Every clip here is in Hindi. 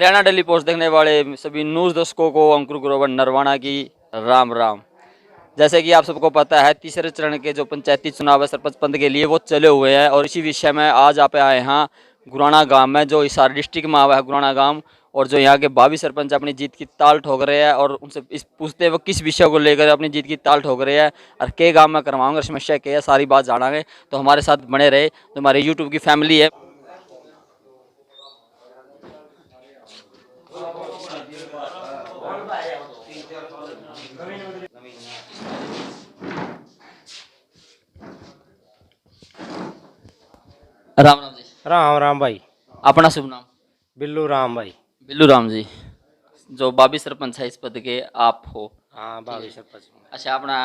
हरियाणा डेली पोस्ट देखने वाले सभी न्यूज़ दर्शकों को अंकुर ग्रोवर नरवाना की राम राम। जैसे कि आप सबको पता है, तीसरे चरण के जो पंचायती चुनाव है सरपंच पद के लिए वो चले हुए हैं, और इसी विषय में आज आप आए हैं गुराना गांव में, जो हिसार डिस्ट्रिक्ट में आवा है गुराना गांव। और जो यहाँ के भावी सरपंच अपनी जीत की ताल ठोक रहे हैं, और उनसे इस पूछते वो किस विषय को लेकर अपनी जीत की ताल ठोक रहे हैं और के गांव में करवाऊंगा, समस्या क्या है, सारी बात जानांगे। तो हमारे साथ बने रहे, जो हमारे यूट्यूब की फैमिली है। राम राम जी। राम राम भाई। अपना शुभ नाम? बिल्लू राम भाई। बिल्लू राम जी, जो भावी सरपंच है इस पद के आप हो। हाँ भाभी सरपंच। अच्छा, अपना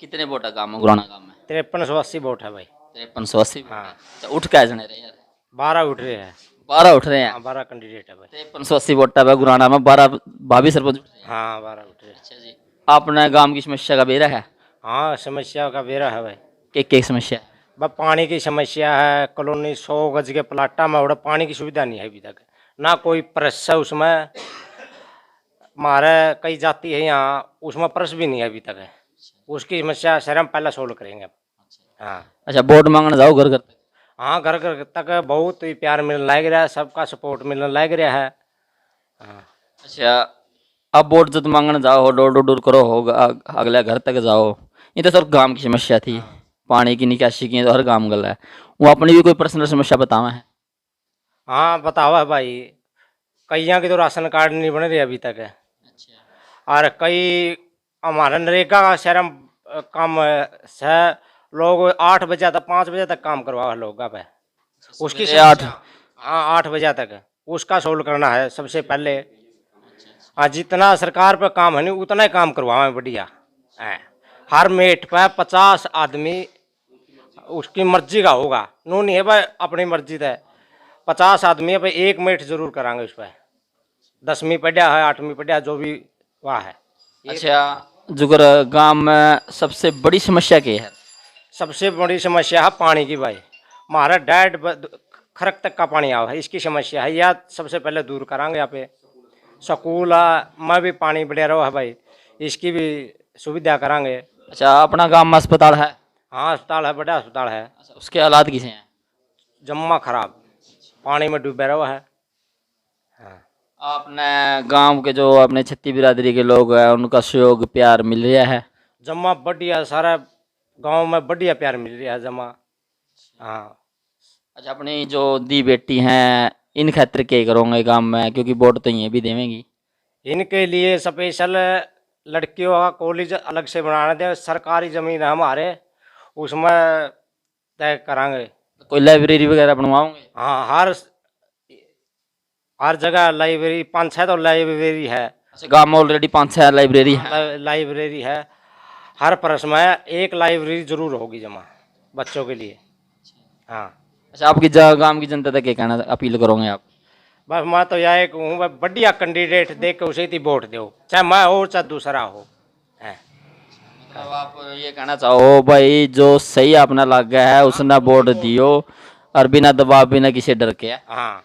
कितने वोट है गाँव में, गुराना गाँव में? 5380 वोट है भाई। 5380। हाँ। तो उठ क्या जने रहे यार? 12 उठ रहे हैं। 12 उठ रहे हैं। हाँ 12 कैंडिडेट है भाई। 5380 वोट है गुराना में, 12 भावी सरपंच उठ रहे हैं। हाँ 12 उठ रहे हैं। अच्छा जी, अपने गांव की समस्या का बेरा है? हाँ समस्या का बेरा है भाई। के समस्या है? बस पानी की समस्या है। कॉलोनी 100 गज के प्लाटा में और पानी की सुविधा नहीं है अभी तक, ना कोई प्रेस है उसमें। हमारे कई जाति है यहाँ, उसमें प्रेस भी नहीं है अभी तक है। उसकी समस्या शहर में पहले सोल्व करेंगे अब। हाँ। अच्छा, वोट मांगने जाओ घर घर तक? हाँ घर घर तक बहुत ही प्यार मिलने लग रहा है, सबका सपोर्ट मिलने लग रहा है। हाँ। अच्छा, अब वोट जब मांगने जाओ हो, डोर डोर करो हो, अगले घर तक जाओ। ये तो सर गांव की समस्या थी, पानी की निकासी की तो हर गांव गल है। वो अपनी भी कोई पर्सनल समस्या बतावा है? हाँ बतावा है भाई। कईया के तो राशन कार्ड नहीं बन रहे अभी तक है। अच्छा। और कई हमारा नरेगा का शहर में काम है, लोग 8 बजे तक 5 बजे तक काम करवा लोग अब है। उसकी 8? हाँ 8 बजे तक उसका सोल्व करना है सबसे पहले। हाँ जितना सरकार पे काम है नहीं उतना ही काम करवावे बढ़िया है। हर मेट पे 50 आदमी उसकी मर्जी का होगा, नू नहीं है भाई अपनी मर्जी है। 50 आदमी पे एक मेट जरूर करांगे उस पर। 10वीं पढ़िया है 8वीं पढ़िया जो भी वहाँ है। अच्छा, जुगर गांव में सबसे बड़ी समस्या क्या है? सबसे बड़ी समस्या है पानी की भाई। हमारा डैड खरक तक का पानी आवा है, इसकी समस्या है, यह सबसे पहले दूर करांगे। यहाँ पे स्कूल में भी पानी बढ़िया रहा है भाई, इसकी भी सुविधा करांगे। अच्छा, अपना गांव में अस्पताल है? हाँ अस्पताल है, बड़ा अस्पताल है। अच्छा, उसके हालात कैसे हैं? जम्मा खराब, पानी में डूबा रहा है। हाँ। अपने गांव के जो अपने छत्ती बिरादरी के लोग हैं उनका सहयोग प्यार मिल रहा है? जम्मा बढ़िया, सारा गांव में बढ़िया प्यार मिल रहा है जम्मा। हाँ। अच्छा, अपनी जो दी बेटी हैं इन खातिर क्या करोगे गांव में, क्योंकि वोट तो ये भी देवेंगी? इनके लिए स्पेशल लड़कियों का कॉलेज अलग से बनाना दे। सरकारी ज़मीन है हमारे, उसमें तय करांगे। कोई लाइब्रेरी वगैरह बनवाओगे? हाँ हर जगह लाइब्रेरी, 5-6 तो लाइब्रेरी है। अच्छा, गांव में ऑलरेडी 5-6 लाइब्रेरी है? लाइब्रेरी है, हर परस में एक लाइब्रेरी जरूर होगी जमा बच्चों के लिए। हाँ। अच्छा, आपकी गांव की जनता तक क्या कहना अपील करोगे आप? बस मैं तो यह कहूँ बढ़िया कैंडिडेट देख के उसे ही वोट दो, चाहे मैं हो चाहे दूसरा हो। मतलब आप ये कहना चाहो भाई जो सही अपना लग गया है उसने वोट दियो, और बिना दबाव बिना किसी डर के। हाँ।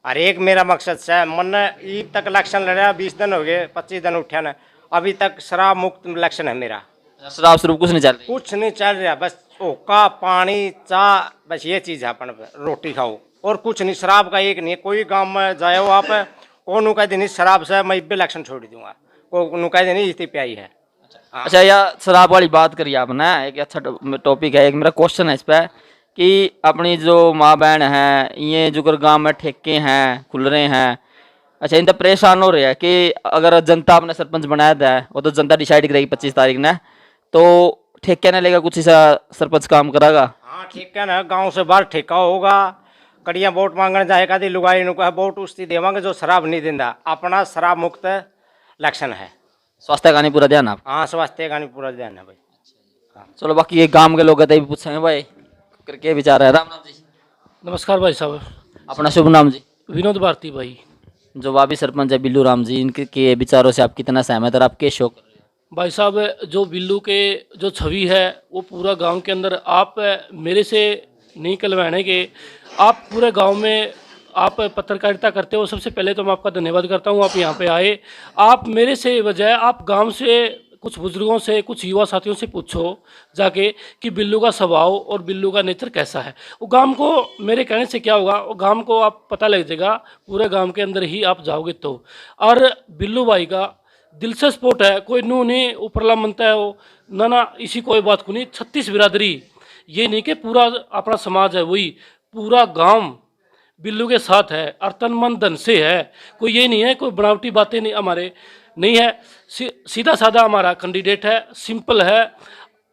और एक मेरा मकसद है, मन ईद तक इलेक्शन लड़ा, 20 दिन हो गए, 25 दिन उठा ना, अभी तक शराब मुक्त इलेक्शन है मेरा। शराब स्वरूप कुछ नहीं चल रही? कुछ नहीं चल रहा, बस ओका पानी चाह, बस ये चीज़ है अपन रोटी खाओ और कुछ नहीं। शराब का एक नहीं, कोई गांव में जाए हो आप, कौन कह देनी शराब से मैं भी इलेक्शन छोड़ दूंगा, को कह देनी इतनी प्याई है। अच्छा, यार शराब वाली बात करिए आपने, एक अच्छा टॉपिक है। एक मेरा क्वेश्चन है इस पर कि अपनी जो माँ बहन हैं ये जो गांव में ठेके हैं खुल रहे हैं, अच्छा इन तो परेशान हो रहे हैं कि अगर जनता अपने सरपंच बनाया था वो तो जनता डिसाइड करेगी 25 तारीख ने, तो ठेके ने लेकर कुछ ऐसा सरपंच काम करेगा? हाँ ठीक है ना, गाँव से बाहर ठेका होगा, कड़िया वोट मांगने जाएगा दी लुगाई नुका वोट उसकी देवांगे जो शराब नहीं देता। अपना शराब मुक्त इलेक्शन है। स्वास्थ्य का नहीं पूरा ध्यान आप? हाँ स्वास्थ्य का नहीं पूरा ध्यान है भाई। हाँ। चलो, बाकी ये गांव के लोग भी पूछेंगे भाई करके विचार है। राम राम जी। नमस्कार भाई साहब। अपना शुभ नाम जी? विनोद भारती भाई। जो भावी सरपंच है बिल्लू राम जी, इनके विचारों से आप कितना सहमत और आप क्या शौक? भाई साहब जो बिल्लू के जो छवि है वो पूरा गांव के अंदर, आप मेरे से नहीं कहलवाने के, आप पूरे गांव में आप पत्रकारिता करते हो, सबसे पहले तो मैं आपका धन्यवाद करता हूँ, आप यहाँ पे आए। आप मेरे से बजाय आप गांव से कुछ बुजुर्गों से, कुछ युवा साथियों से पूछो जाके कि बिल्लू का स्वभाव और बिल्लू का नेचर कैसा है। वो गांव को मेरे कहने से क्या होगा, वो गांव को आप पता लग जाएगा, पूरे गांव के अंदर ही आप जाओगे तो। और बिल्लू भाई का दिल से सपोर्ट है, कोई नू नहीं ऊपरला मनता है वो, ना इसी कोई बात को नहीं। 36 बिरादरी, ये नहीं कि पूरा अपना समाज है, वही पूरा गांव बिल्लू के साथ है और तन मन धन से है। कोई ये नहीं है, कोई बनावटी बातें नहीं हमारे नहीं है। सीधा साधा हमारा कैंडिडेट है, सिंपल है।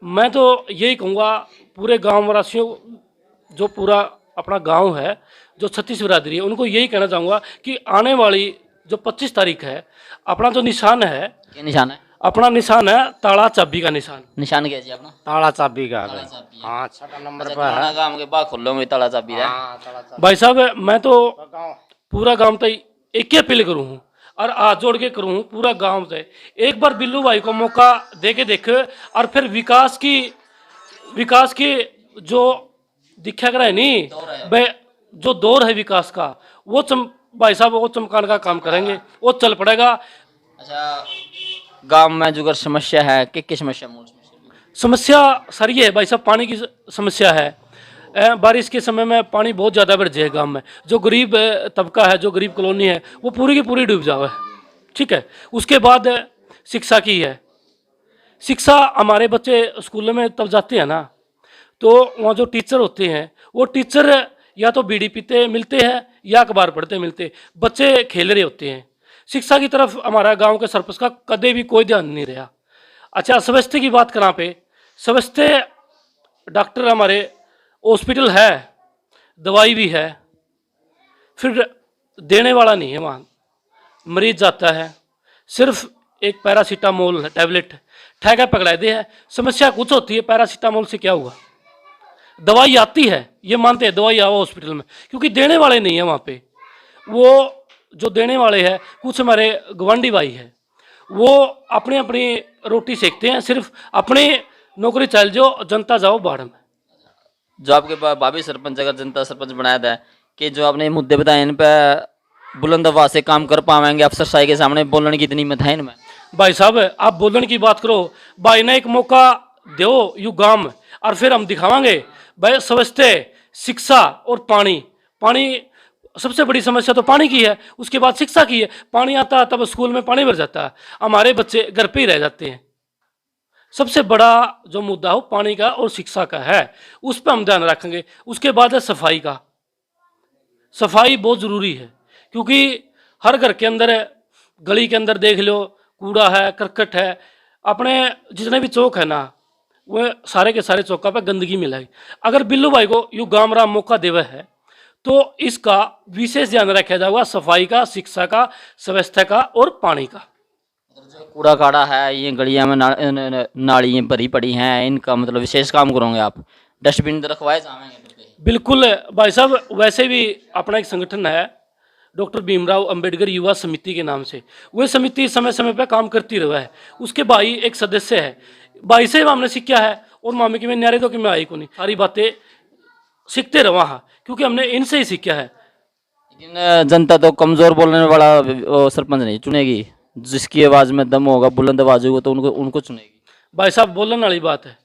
मैं तो यही कहूँगा पूरे गांव वासियों, जो पूरा अपना गांव है, जो 36 बिरादरी है, उनको यही कहना चाहूँगा कि आने वाली जो 25 तारीख है, अपना जो निशान है, ये निशान है, अपना निशान है ताला चाबी का निशान। निशान क्या है जी अपना? ताला चाबी का ताला चाबी है। हाँ 6 नंबर अच्छा, पर है। पुराना गांव के बाद खोलो में ताला चाबी है। हाँ ताला चाबी भाई साहब मैं तो गाँव पूरा गांव तो एक ही अपील करूँ हूँ और हाथ जोड़ के करूँ पूरा गांव से, एक बार बिल्लू भाई को मौका दे के देख, और फिर विकास की जो दिखा कर है नहीं भाई, जो दौर है विकास का, वो भाई साहब वो चमकाने का काम करेंगे, वो चल पड़ेगा। अच्छा, गांव में जो अगर समस्या है, किस समस्या, मूल समस्या सर ये है भाई साहब, पानी की समस्या है। बारिश के समय में पानी बहुत ज़्यादा बढ़ जाए गांव में। जो गरीब तबका है, जो गरीब कॉलोनी है, वो पूरी की पूरी डूब जावे। ठीक है, उसके बाद शिक्षा की है। शिक्षा हमारे बच्चे स्कूलों में तब जाते हैं ना, तो वहाँ जो टीचर होते हैं, वो टीचर या तो बीड़ी पीते मिलते हैं या अखबार पढ़ते मिलते, बच्चे खेल रहे होते हैं। शिक्षा की तरफ हमारा गांव के सरपंच का कदे भी कोई ध्यान नहीं रहा। अच्छा, स्वास्थ्य की बात करा पे, स्वास्थ्य डॉक्टर हमारे हॉस्पिटल है, दवाई भी है, फिर देने वाला नहीं है। वहाँ मरीज जाता है, सिर्फ एक पैरासीटामोल टैबलेट ठेका पकड़ा दे है। समस्या कुछ होती है, पैरासीटामोल से क्या हुआ, दवाई आती है, ये मानते हैं दवाई आओ हॉस्पिटल में, क्योंकि देने वाले नहीं है वहाँ पे। वो जो देने वाले हैं, कुछ हमारे गवांडी भाई है, वो अपनी अपनी रोटी सेकते हैं, सिर्फ अपनी नौकरी चल जाओ, जनता जाओ बाढ़ में। जो आपके भाभी सरपंच अगर जनता सरपंच बनाया था, कि जो आपने मुद्दे बताए इन पे बुलंद आवाज से काम कर पाएंगे, अफसरशाही के सामने बोलने की इतनी हिम्मत है इनमें? भाई साहब आप बोलने की बात करो, भाई ने एक मौका दो यू गांव, और फिर हम दिखावांगे भाई स्वास्थ्य, शिक्षा और पानी। पानी सबसे बड़ी समस्या तो पानी की है, उसके बाद शिक्षा की है। पानी आता है तब स्कूल में पानी भर जाता है, हमारे बच्चे घर पे ही रह जाते हैं। सबसे बड़ा जो मुद्दा हो पानी का और शिक्षा का है, उस पर हम ध्यान रखेंगे। उसके बाद है सफाई का। सफाई बहुत ज़रूरी है, क्योंकि हर घर के अंदर, गली के अंदर देख लो, कूड़ा है, करकट है। अपने जितने भी चौक है ना, वह सारे के सारे चौका पे गंदगी मिलेगी। अगर बिल्लू भाई को यू गांव राम मौका देवे है, तो इसका विशेष ध्यान रखा जाएगा, सफाई का, शिक्षा का, स्वास्थ्य का और पानी का। जो कूड़ा काड़ा है, ये गलियां में नाली भरी पड़ी हैं, इनका मतलब विशेष काम करोगे आप? डस्टबिन रखवाए जाएंगे? बिल्कुल भाई साहब, वैसे भी अपना एक संगठन है डॉक्टर भीमराव अंबेडकर युवा समिति के नाम से, वह समिति समय समय पर काम करती रहा है। उसके भाई एक सदस्य है, भाई से हमने सीखा है, और मामी की मैं न्यारे तो कि मैं आई को नहीं, सारी बातें सीखते रहा है, क्योंकि हमने इनसे ही सीखा है। लेकिन जनता तो कमजोर बोलने वाला सरपंच नहीं चुनेगी, जिसकी आवाज में दम होगा, बुलंद आवाज होगा, तो उनको चुनेगी। भाई साहब बोलने वाली बात है,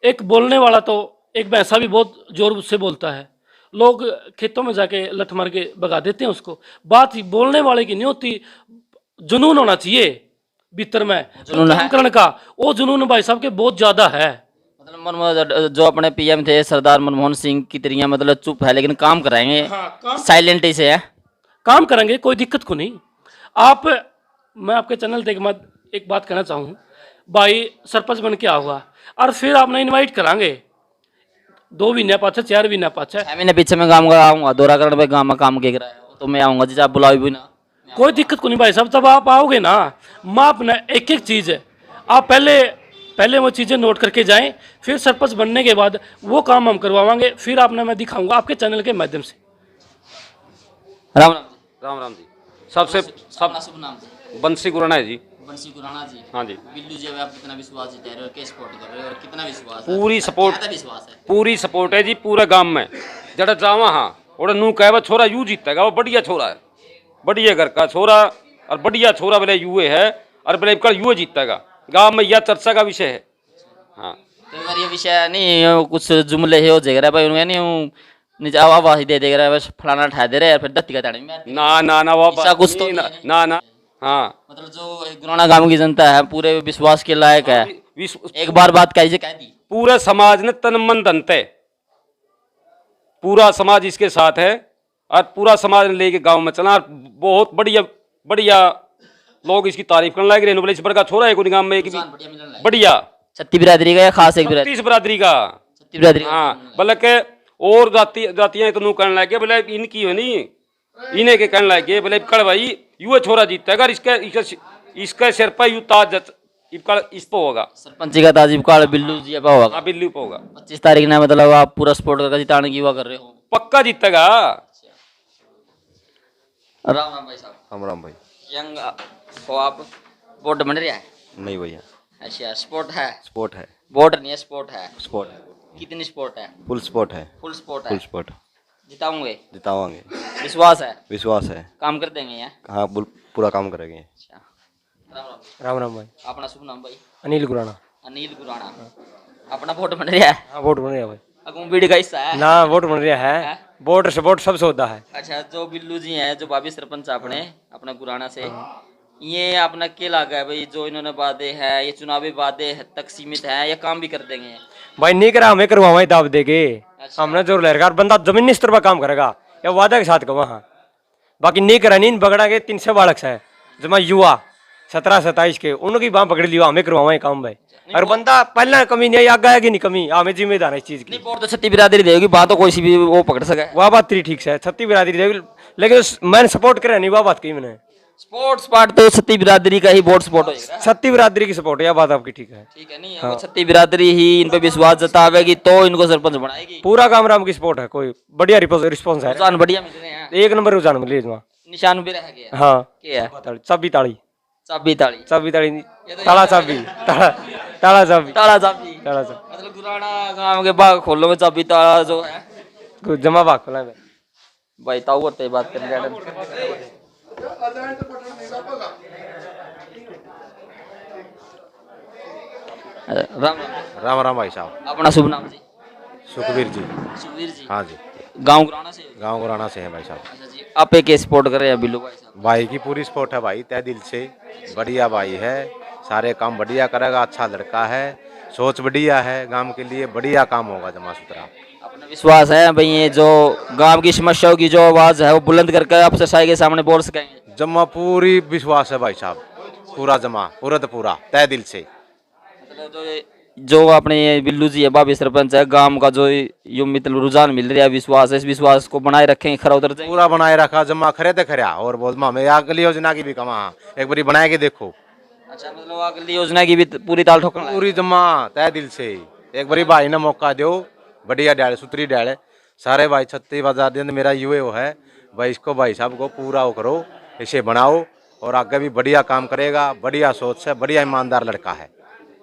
एक बोलने वाला तो एक भैंसा भी बहुत जोर से बोलता है, लोग खेतों में जाके लठ मार के भगा देते हैं उसको। बात बोलने वाले की नहीं होती, जुनून होना चाहिए भीतर में, जुनून है करने का। वो जुनून भाई साहब के बहुत ज्यादा है। मतलब जो अपने पीएम थे सरदार मनमोहन सिंह की तरह, मतलब चुप है लेकिन काम कराएंगे, हाँ, साइलेंट से है, काम करेंगे, कोई दिक्कत को नहीं। आप, मैं आपके चैनल देख मत एक बात कहना चाहूँ, भाई सरपंच बन के आऊँगा और फिर आपने इनवाइट करांगे 2 महीने पाछे, 4 महीने पाछे, 6 महीने पीछे मैं काम आऊँगा, दौराकरण पे गाँव में काम के कराया, तो मैं आऊँगा जी, आप बुलाओ भी ना, कोई दिक्कत को नहीं भाई साहब। जब आप आओगे ना, मैं अपना एक एक चीज़ है, आप पहले वो चीज़ें नोट करके जाएं, फिर सरपंच बनने के बाद वो काम हम करवाएंगे, फिर आपने मैं दिखाऊंगा आपके चैनल के माध्यम से। राम राम राम राम जी। सबसे सब शुभ नाम जी? बंसी गुराना है जी। बंसी गुराना जी। हाँ जी। बिल्लू जी आप कितना विश्वास जता रहे हो, कैसे सपोर्ट कर रहे हो, और कितना विश्वास है? पूरी सपोर्ट, ज्यादा विश्वास है? पूरी सपोर्ट है जी पूरे गांव में। जड़ा जावा हाँ और नू कहे छोरा यू जीतेगा, वो बढ़िया छोरा है, बढ़िया घर का छोरा और बढ़िया छोरा बोले यूए है और बोले कल यूए जीतेगा। गांव में यह चर्चा का विषय है। हाँ तो अगर ये विषय नहीं कुछ जुमले है हो जाएगा भाई उन्हें नहीं नीचे आवाज ही दे देगा बस फलाना ठा दे रहे यार फिर दत्ती का ताड़ी में ना ना ना वो ऐसा कुछ तो ना नहीं है। ना ना। हाँ मतलब जो एक गुराना गांव की जनता है पूरे विश्वास के लायक है। एक बार बात कही कह दी पूरे समाज ने तन मन धन ते, पूरा समाज इसके साथ है और पूरा समाज ने लेके गांव में चला। बहुत बढ़िया बढ़िया लोग इसकी तारीफ करने लगे। बोले इस पर का छोरा है कोई गांव में एक भी बढ़िया छत्ती बिरादरी का या खास एक बिरादरी 30 बरादरी का। छत्ती बिरादरी हाँ बल्कि और जातियां तो कहने लगे बोले इनकी हो नहीं, इन्हें के कहने लगे बोले कल भाई यू छोरा जीतेगा, इसका सिर पर यू ताज इस पे होगा, सरपंची का ताजिब काल बिल्लू जी अब होगा। हाँ बिल्लू पे होगा। 25 तारीख ना मतलब आप पूरा स्पोर्ट का जिताने की हुआ कर रहे हो। पक्का जीतेगा। राम राम भाई साहब। राम राम भाई। यंग हो आप वोट बन रहा है? नहीं भैया, अच्छा स्पोर्ट है, स्पोर्ट है। वोट नहीं है स्पोर्ट है। स्पोर्ट है, कितनी स्पोर्ट है? फुल स्पोर्ट है। फुल स्पोर्ट फुल है। स्पोर्ट जिताऊंगे, जितावांगे, विश्वास है, विश्वास है। काम कर देंगे यहाँ। हाँ पूरा काम करेंगे। अच्छा राम राम। राम राम भाई। अपना शुभ नाम भाई? अनिल गुराना। अनिल गुराना। अपना वोट बन रहा है? हाँ वोट बन रहा है भाई। अगुम बीड़ी का हिस्सा है ना वोट बन रहा है, वोट से वोट सबसे होता है। अच्छा जो बिल्लू जी हैं जो भाभी सरपंच अपने अपना गुराना से ये अपना क्या लगा है भाई जो इन्होंने वादे हैं ये चुनावी वादे तक सीमित है या काम भी कर देंगे? भाई नहीं करा हमें करवाए दाब देगे। अच्छा। हमने जोर लहरगा बंदा जमीनी स्तर पर काम करेगा या वादा के साथ कमा। हाँ बाकी नहीं करा नहीं बगड़ा के 300 बालक है जमा युवा 17-27 के उनकी बाँ पकड़ लियो हमें करवाए काम भाई। और बंदा पहले कमी नहीं आगे आएगी नहीं कमी हमें जिम्मेदार है इस चीज की। नहीं वोट तो छत्ती बिरादरी देगी बात तो कोई सी भी वो पकड़ सके। वह बात तेरी ठीक है छत्ती बिरादरी देगी लेकिन मैंने सपोर्ट करा नहीं वह बात की मैंने। स्पोर्ट्स पार्ट तो छत्ती बिरादरी का ही वोट सपोर्ट होगा। छत्ती बिरादरी की सपोर्ट यह बात आपकी ठीक है। ठीक है नहीं वो छत्ती बिरादरी ही इन पे विश्वास जतावेगी तो इनको सरपंच बनाएगी। पूरा काम राम की सपोर्ट है कोई बढ़िया रिस्पॉन्स है। रुझान बढ़िया मिल रहे हैं। एक नंबर रुझान मिले इसमें। निशान भी रह गया। हाँ क्या है? चाबी ताड़ी चाबी ताली चाबी ताड़ी ताला चाबी ताला ताला चाबी ताला चाबी ताला चाबी मतलब गुराना गांव के बाग खोलो में चाबी ताला जो है कुछ जमा भाग खोला है। भाई ताऊ होते बात कर राम राम। राम राम भाई साहब। अपना शुभ नाम जी? सुखबीर जी। सुखवीर जी। हाँ जी, गांव गुराना से? गांव गुराना से है भाई साहब। अच्छा जी आप एक सपोर्ट कर रहे हैं बिल्लू भाई साहब? भाई की पूरी सपोर्ट है भाई, तय दिल से। बढ़िया भाई है, सारे काम बढ़िया करेगा, अच्छा लड़का है, सोच बढ़िया है, गांव के लिए बढ़िया काम होगा जमा सुथरा। अपना विश्वास है भाई ये जो गांव की समस्याओं की जो आवाज है वो बुलंद करके आप सच्चाई के सामने बोल सकेंगे? जमा पूरी विश्वास है भाई साहब, पूरा जमा पूरा तय दिल से। मतलब जो अपने ये बिल्लू जी है भाभी सरपंच है गांव का जो यो मतलब रुझान मिल रहा है विश्वास है इस विश्वास को बनाए रखेंगे खरा उतर जाएंगे। पूरा बनाए रखा, जमा खरे तो खरा और बोल हमें अगली योजना की भी कमा एक बारी बनाए के देखो। अच्छा मतलब अगली योजना की भी पूरी ताल ठोकना है। पूरी जमा तय दिल से। एक बारी भाई ने मौका दो, बढ़िया डाले सुतरी डाले सारे भाई 36 बाजार दिन मेरा युवे वो है भाई, इसको भाई साहब को पूरा वो करो, इसे बनाओ और आगे भी बढ़िया काम करेगा, बढ़िया सोच है, बढ़िया ईमानदार लड़का है।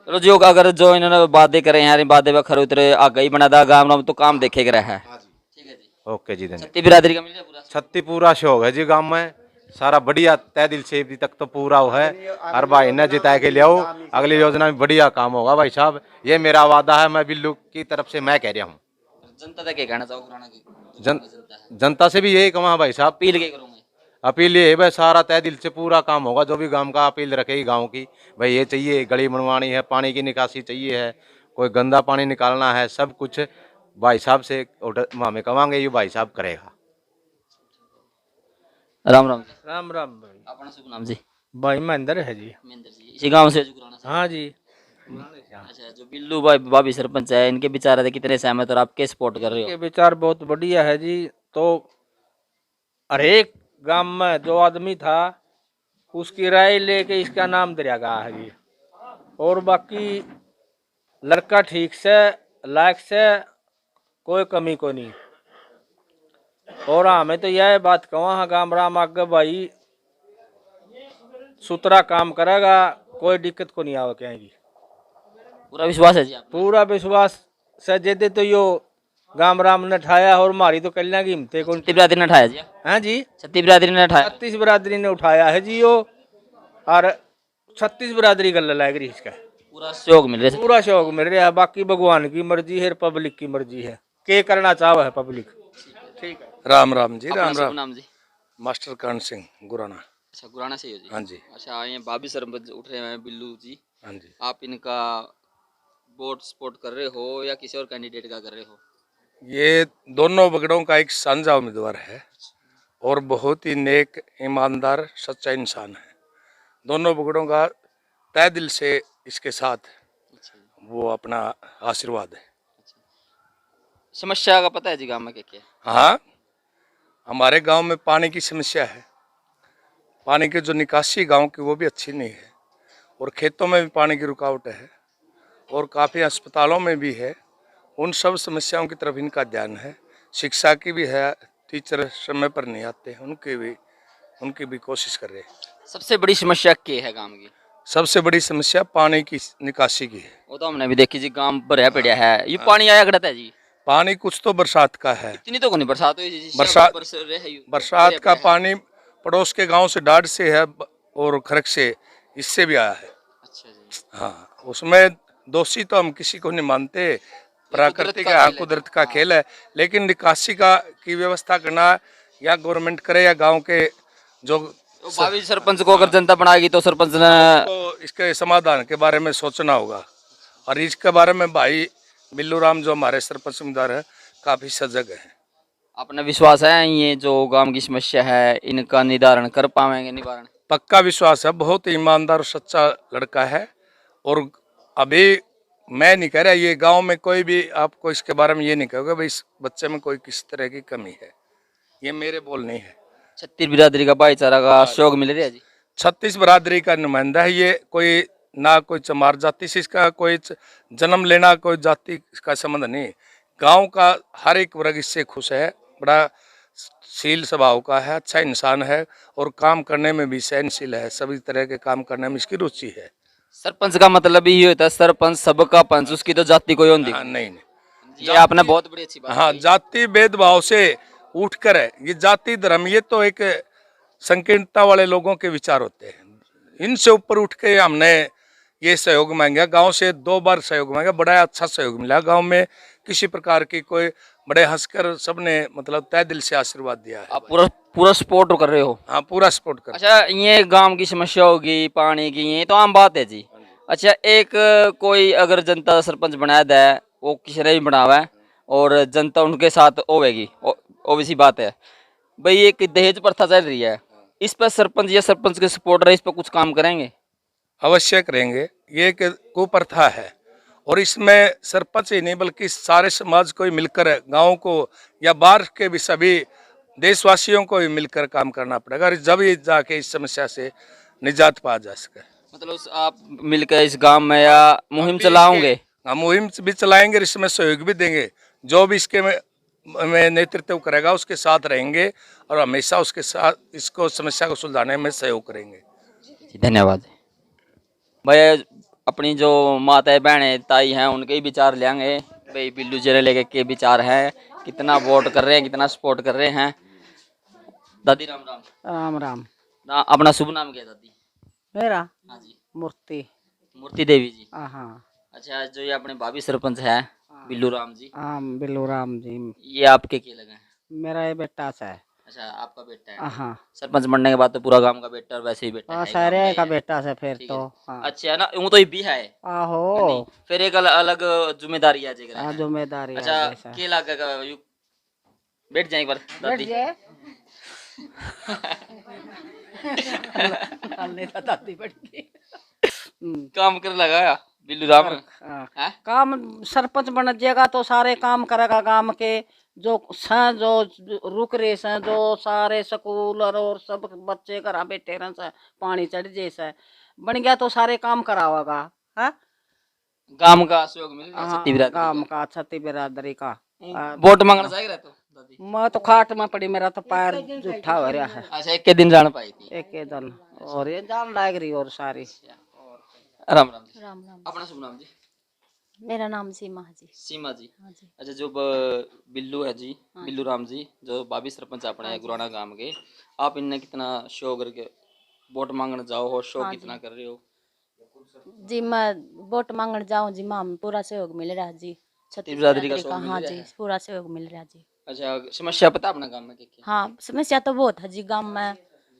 चलो जो अगर जो इन्होंने बातें करे यार बातें में खरे उतरे आगे ही बना दा गाँव तो काम देखे रहा है। ठीक है जी ओके जी धन्यवाद। छत्ती बिरादरी का मिल गया पूरा? छत्ती पूरा शौक है जी गांव में, सारा बढ़िया तय दिल से अभी तक तो पूरा वो है। हर भाई ने जिता के ले आओ, अगली योजना में बढ़िया काम होगा भाई साहब, ये मेरा वादा है। मैं बिल्लू की तरफ से मैं कह रहा हूँ। जनता तक क्या कहना चाहो गुराना की? जनता से भी यही कमा भाई साहब, अपील क्या करूंगे? अपील ये है भाई सारा तय दिल से पूरा काम होगा। जो भी गांव का अपील रखेगी गांव की भाई ये चाहिए, गली बनवानी है, पानी की निकासी चाहिए है, कोई गंदा पानी निकालना है, सब कुछ भाई साहब से हमें कमांगे, ये भाई साहब करेगा। राम राम जी। राम राम भाई। अपना शुभ नाम जी? भाई महेंद्र है जी। महेंद्र जी इसी गांव से गुराना से? हाँ जी। अच्छा जो बिल्लू भाई भाभी सरपंच है इनके विचार थे कितने सहमत और आप क्या सपोर्ट कर रहे ये हो? विचार बहुत बढ़िया है जी। तो हर एक गांव में जो आदमी था उसकी राय लेके इसका नाम दरिया गया है जी। और बाकी लड़का ठीक से लायक से कोई कमी को नहीं। और हमें तो यह बात कहा गांव राम आगे भाई सुतरा काम करेगा, कोई दिक्कत को नहीं आवे कहेंगी। पूरा विश्वास है जी आप? पूरा विश्वास से जेदे तो यो गाम राम ने उठाया और हमारी तो कल्याण की हिम्मतें को छत्ती बिरादरी ने उठाया जी, हैं जी। छत्ती बिरादरी ने उठाया। 36 बिरादरी ने उठाया है जी वो, और 36 बिरादरी गल लग रही इसका पूरा सहयोग मिल रहा है। पूरा शौक मिल रहा है। बाकी भगवान की मर्जी है, पब्लिक की मर्जी है, के करना चाहो है पब्लिक। ठीक है। राम राम जी, अपना राम शुभ राम। नाम जी? मास्टर कर्ण सिंह गुराना। अच्छा, गुराना से ही हो जी? हाँ जी। अच्छा, ये भाभी सरपंच उठ रहे हैं बिल्लू जी, हाँ जी। आप इनका वोट सपोर्ट कर रहे हो या किसी और कैंडिडेट का कर रहे हो? ये दोनों बगड़ों का एक साझा उम्मीदवार है और बहुत ही नेक, ईमानदार, सच्चा इंसान है। दोनों बगड़ों का तहे दिल से इसके साथ अच्छा जी। वो अपना आशीर्वाद है। समस्या का पता है जी गाँव में क्या क्या है? हाँ, हमारे गांव में पानी की समस्या है। पानी की जो निकासी गांव की वो भी अच्छी नहीं है, और खेतों में भी पानी की रुकावट है, और काफ़ी अस्पतालों में भी है। उन सब समस्याओं की तरफ इनका ध्यान है। शिक्षा की भी है, टीचर समय पर नहीं आते, उनकी भी कोशिश कर रहे हैं। सबसे बड़ी समस्या क्या है गाँव की? सबसे बड़ी समस्या पानी की निकासी की है। वो तो हमने भी देखी जी, गाँव भरा पड़ा है, ये पानी आया गड़ता है जी। पानी कुछ तो बरसात का है। इतनी तो नहीं बरसात हुई जी, बरसात बरस रहे है यूं। बरसात भरे का पड़े हैं। पानी पड़ोस के गांव से डाढ़ से है और खरक से, इससे भी आया है। अच्छा जी। हाँ, उसमें दोषी तो हम किसी को नहीं मानते, प्राकृतिक का खेल है। कुदरत का खेल है। लेकिन निकासी का की व्यवस्था करना या गवर्नमेंट करे या गांव के जो तो भावी सरपंच को अगर जनता बनाएगी तो सरपंच ने तो इसके समाधान के बारे में सोचना होगा। और इसके बारे में भाई बिल्लू राम जो हमारे सरपंच उम्मीदवार है काफी सजग है। अपना विश्वास है ये जो गांव की समस्या है इनका निवारण कर पाएंगे? निवारण पक्का विश्वास है, बहुत ईमानदार और सच्चा लड़का है। और अभी मैं नहीं कह रहा, ये गांव में कोई भी आपको इसके बारे में ये नहीं कहोगे भाई इस बच्चे में कोई किस तरह की कमी है, ये मेरे बोल नहीं है। छत्तीस बिरादरी का भाईचारा का सहयोग मिल रहा है जी। 36 बिरादरी का नुमाइंदा है ये, कोई ना कोई चमार जाति से इसका कोई जन्म लेना, कोई जाति का संबंध नहीं। गांव का हर एक वर्ग इससे खुश है, बड़ा शील स्वभाव का है, अच्छा इंसान है और काम करने में भी सहनशील है। सभी तरह के काम करने में इसकी रुचि है। सरपंच का मतलब ही होता है सरपंच सबका पंच, उसकी तो जाति कोई होती हाँ, नहीं। नहीं ये आपने बहुत बड़ी अच्छी बात हाँ, कही। जाति भेदभाव से उठकर है ये जाति धर्म, ये तो एक संकीर्णता वाले लोगों के विचार होते हैं। इनसे ऊपर उठ के हमने ये सहयोग मांगा। गांव से 2 बार सहयोग मांगा, बड़ा अच्छा सहयोग मिला। गांव में किसी प्रकार की कोई, बड़े हंसकर सबने मतलब तहे दिल से आशीर्वाद दिया है। आप पूरा पूरा सपोर्ट कर रहे हो? हाँ, पूरा सपोर्ट कर। अच्छा, ये गांव की समस्या होगी पानी की, ये तो आम बात है जी। अच्छा, एक कोई अगर जनता सरपंच बना दे, वो किसी ने भी बनावा और जनता उनके साथ होवेगी, ओबीसी बात है भाई। एक दहेज प्रथा चल रही है, इस पर सरपंच या सरपंच के सपोर्टर इस पर कुछ काम करेंगे? अवश्य करेंगे। ये एक कुप्रथा है और इसमें सरपंच ही नहीं बल्कि सारे समाज को ही मिलकर, गाँव को या बाहर के भी सभी देशवासियों को ही मिलकर काम करना पड़ेगा, जब ही जाके इस समस्या से निजात पा जा सके। मतलब आप मिलकर इस गांव में या मुहिम चलाओगे? हम मुहिम भी चलाएंगे, इसमें सहयोग भी देंगे। जो भी इसके में नेतृत्व करेगा उसके साथ रहेंगे और हमेशा उसके साथ इसको समस्या को सुलझाने में सहयोग करेंगे। धन्यवाद भाई। अपनी जो माताएं बहनें ताई हैं उनके ही विचार लेंगे भाई, बिल्लू जी लेके के विचार हैं, कितना वोट कर रहे हैं, कितना सपोर्ट कर रहे हैं। दादी राम राम। राम राम। अपना शुभ नाम क्या है दादी? मेरा हाँ जी। मूर्ति। मूर्ति देवी जी। हाँ अच्छा, जो ये अपने भाभी सरपंच है बिल्लू राम जी, हाँ, बिल्लू राम जी ये आपके क्या लगे? मेरा ये बेटा सा है। अच्छा, आपका बेटा है। हाँ सरपंच बनने के बाद तो पूरा गांव का बेटा और वैसे ही बेटा हाँ, है सारे गांव का ही है। बेटा से फिर ठीक तो। है। हाँ अच्छा ना, यूं तो ये भी है आहो, नहीं, फिर एक अलग जिम्मेदारी आ जाएगी। हाँ, जिम्मेदारी है अच्छा, जैसा। के लगेगा बैठ जाए एक बार दादी। दादी बैठ गई। काम कर लगा बिल्लू राम। हाँ, हैं? काम सरपंच बन जाएगा तो सारे काम करेगा गांव के। जो हैं जो रुक रहे हैं, जो सारे स्कूल और सब बच्चे घर बैठे रहे हैं, पानी चढ़ जैसा बन गया तो सारे काम करावागा। हाँ, गांव का सहयोग मिल रहा है हाँ, छत्ती बिरादरी काम को। का छत्ती बिरादरी का। वोट मांगना चाहिए तो दादी। मैं तो खाट में पड़ी, मेरा तो पैर जूठा हो रहा है अच्छा, एक के दिन जान पाई थी। एक के दिन, और ये जान लाग रही और सारी। राम राम जी। राम राम। अपना शुभ नाम जी? मेरा नाम सीमा है जी। सीमा जी। हाँ जी। अच्छा, जो बिल्लू है जी, बिल्लू राम जी, जो भाभी सरपंच अपने गुराना गांव के, आप इनने कितना शो करके वोट मांगने जाओ हो, शो हाँ कितना कर रहे हो? जी मैं वोट मांगने जाऊँ जी, माँ पूरा सहयोग मिल रहा है जी। छत्तीस बिरादरी का बिरादरी का, सहयोग मिल हाँ रहा जी, है? पूरा सहयोग मिल रहा है जी। अच्छा, समस्या पता अपना गांव में क्या हाँ समस्या तो बहुत है जी गांव में,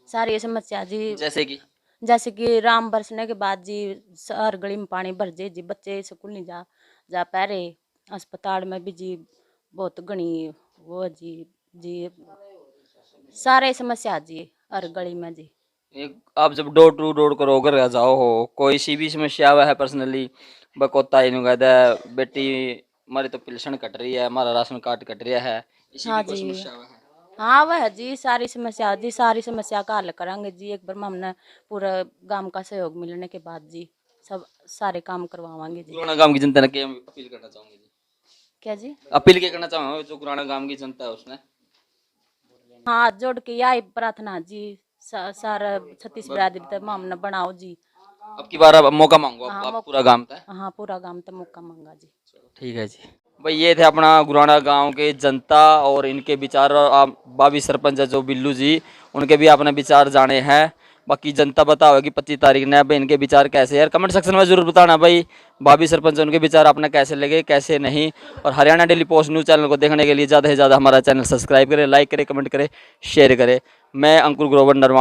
सारी समस्या जी। क्या? जैसे कि जैसे कि राम बरसने के बाद जी हर गली में पानी भर जाए जी, बच्चे स्कूल नहीं जा पा रहे, अस्पताल में भी जी बहुत घनी वो है जी सारे समस्या है जी हर गली में जी। एक आप जब डोर टू डोर करो घर जाओ हो, कोई सी भी समस्या हुआ है पर्सनली बकोता इन कहता है बेटी हमारी तो पेंशन कट रही है, हमारा राशन कार्ड कट रहा है, इसी हाँ भी कोई जी, समस्या हुआ है? हाँ वह है जी सारी समस्या जी, सारी समस्या का हल करेंगे जी। एक बार में हमने पूरा गांव का सहयोग मिलने के बाद जी सब सारे काम करवाएंगे जी। गुराना गांव की जनता ने क्या अपील करना चाहोगे जी? क्या जी? अपील क्या करना चाहोगे जो गुराना गांव की जनता है उसने? हाथ जोड़ के यही प्रार्थना जी, सारा छत्तीस बिरादरी तक हमने बनाओ जी। अब की बार अब मौका मांगो हाँ आप पूरा गांव था। हाँ पूरा गांव तो मौका मांगा जी। ठीक है जी। भाई ये थे अपना गुराना गांव के जनता और इनके विचार, और आप भाभी सरपंच है जो बिल्लू जी, उनके भी आपने विचार जाने हैं। बाकी जनता बताओ कि 25 तारीख ने भाई इनके विचार कैसे हैं, यार कमेंट सेक्शन में जरूर बताना भाई भाभी सरपंच उनके विचार आपने कैसे लगे कैसे नहीं। और Haryana daily post news channel को देखने के लिए ज़्यादा से ज़्यादा हमारा चैनल सब्सक्राइब करें, लाइक करें, कमेंट करें, शेयर करें। मैं अंकुर ग्रोवर नरवाना।